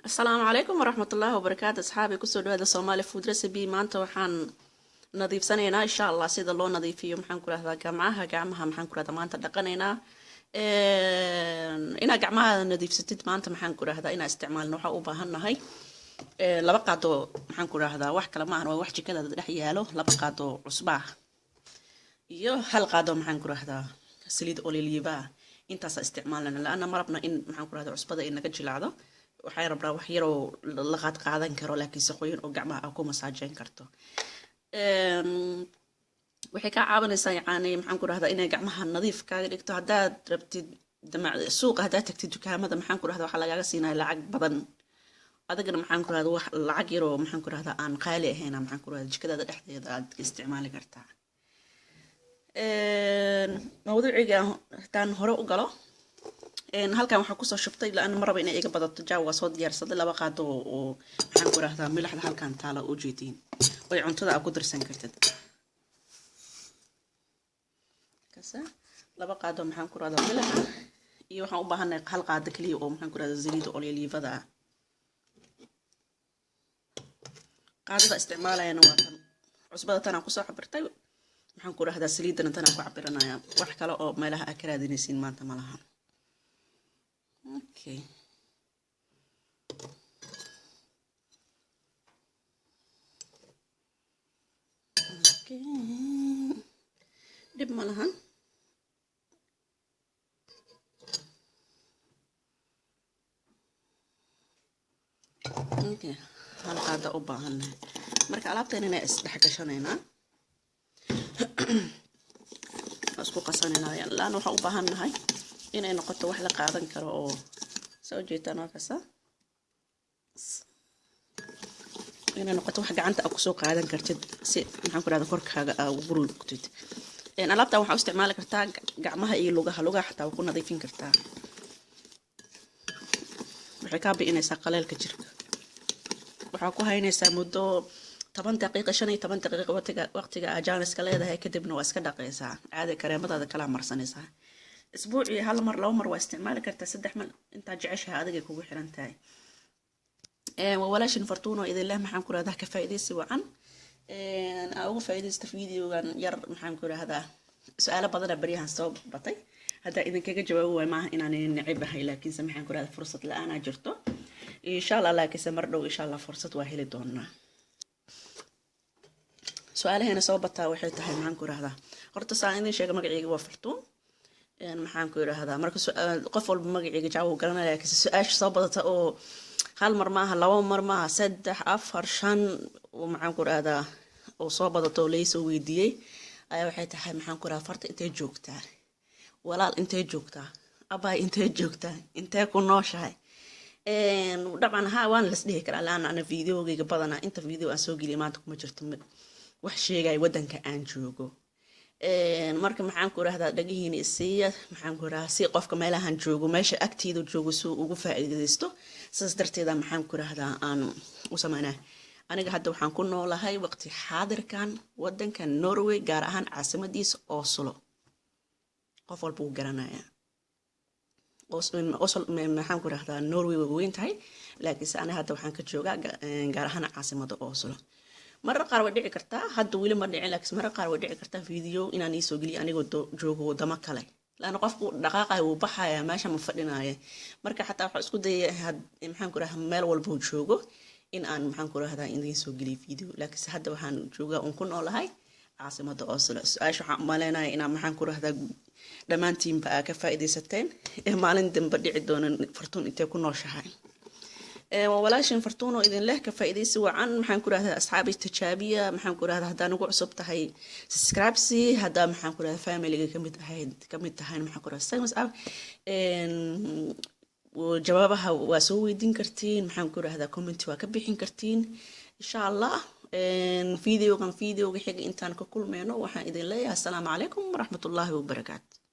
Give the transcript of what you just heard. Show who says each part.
Speaker 1: السلام عليكم ورحمة الله وبركاته أصحابي كسر هذا صومالي فود ريسبي ما أنت وحن نضيف سنينا إن شاء الله سيد الله نضيف يوم حن كل هذا جمعها محن كل هذا ما أنت دقنينا إنا جمعها نضيف ستة ما أنت محن كل هذا إنا استعمال نوحة وبهنا هاي لبقعدو محن كل هذا واحد كلام عنه واحد كذا رحياله لبقعدو عصبة هالقعدو محن كل هذا سليد أوليليبا أنت استعمالنا لأن مربنا إن محن كل هذا عصبة إنك تجلعه waxay rabraa wax yar oo la qaad qaadan karo laakiin saqooyin oo gacmaha ku masaajeyn karto waxay ka caawinaysaa yaani maxaan ku raahdaa inay gacmaha nadiif kaaga dhigto hadaad rabtid suuqa hadaad tagtid dukaamada maxaan ku raahdaa waxa lagaga siinayaa lacag badan adagana maxaan ku raahdaa wax lacag yar oo maxaan ku raahdaa aan qaali ahayn maxaan ku raahdaa jikada dhexdeeda aad isticmaali kartaa mawduuciga tan hore u galo halkan waxaa kusoo shubtay la aan maraba inay iga badato jaawa soo diyaarsaday laba qaado oo waxaan ku raahdaa milixda halkan taala oo jeedin way cuntada aad ku dirsan kartid kasa laba qaado maxaan ku raahdaa milix iyo waxaan u baahanahay hal qaado kaliya oo maxaan ku raahdaa saliid oliivada qaadada isticmaalayna waa tan cusbada tan aan ku soo cabirtay waxaan ku raahdaa saliidana tan aan ku cabiranayaa wax kale oo meelaha aad ka raadinaysiin maanta ma laha Okay. Okay. Dib malahan. Okay. Hal qaada u baahannahay. Marka alaabteen inay isdhex gashanayna. Isku qasanayna laana waxa u baahannahay inay noqoto wax la qaadan karo oo soo jeetaan kasa inay noqoto wax gacanta aad ku soo qaadan kartid si maxaan ku raadin korkaaga aad ugu rugtid alaabta waxa u isticmaali kartaa gacmaha iyo lugaha xataa ku nadiifin kartaa waxay ka biinaysaa qaleelka jirka waxa ku haynaysaa muddo 10 daqiiqo 15 daqiiqo waqtiga ajaaniska leedahay kadibna waa iska dhaqaysaa caadi kareemadaada kala marsanaysaa اسبوعي هالمر لو مر واستعمال كرتا سدح مل انت جعشها ادق كوغو خيرانتاي وولاش فرتونو اذا الله محان كل هذا كفايدي سوى عن او فايدي استفيديو ير محان كل هذا سؤال بدل بريها صوب بطي هذا اذا كجا جواب ما انني نعيبها لكن سمحان كل هذا فرصه الان جرتو ان شاء الله لكن سمردو ان شاء الله فرصه واهلي دونا سؤال هنا صوبتها waxay tahay maxaan ku raahdaa horta saan idin sheegay magacayga waa fartuun maxaan ku yiraahdaa marka qof walba magaciisa jawaab garanaya laakiin su'aash soo badata oo hal mar maaha laba mar maaha 3 4 5 oo maxaan ku yiraahdaa oo soo badato leeso weydiiyay ayaa waxay tahay maxaan ku yiraahdaa farta intee joogtaa walaal intee joogtaa abay intee joogtaa intee ku nooshahay dabcan waan la isdhihi karaa laan ana videogayga badana inta video aan soo geliyay maanta kuma jirto wax sheegay wadanka aan joogo marka maxaan ku raahdaa dhagihiina isiya maxaan ku raahdaa si qofka meelahan joogo meesha agtiida joogo soo ugu faa'iideysto saas darteeda maxaan ku raahdaa aan u sameynaa aniga hadda waxaan ku noolahay waqti xaadirkan wadanka Norway gaar ahaan caasimadiisa Oslo qof walba uu garanaya Oslo maxaan ku raahdaa Norway way weyn tahay laakiin ana hadda waxaan ka joogaa gaar ahaan caasimada Oslo مرة قارو دعي كرتا هاد ويلي مرة دعي لكن مرة قارو دعي كرتا فيديو إن أنا يسوقلي أنا قد جوجو دمك علي لأنه قف دقائق وبحايا ماشى مفردنا مرة حتى أسكت دي هاد محن كره مال والبود جوجو إن أنا محن كره هذا إن يسوقلي فيديو لكن هاد وحن جوجا ونكون على هاي عاصمة أوسلو عايش مالنا إن محن كره هذا دمان تيم بقى كفائدة ستين مالن دم بدي عدون فرتون يتكون ناشهاي وولاشين فرتونو إذن له كفائديسي وعن محان كره أصحابي التجابية محان كره هذا نقول عصبت هاي سبسكرايبسي هذا محان كره فاميلي كم تهاين محان كره سايمس أب وجوابها واسوي دين كرتين محان كره هذا كومنت وكبيحين كرتين إن شاء الله فيديو كان فيديو حق إنتان ككل منه وحان إذن له السلام عليكم ورحمة الله وبركاته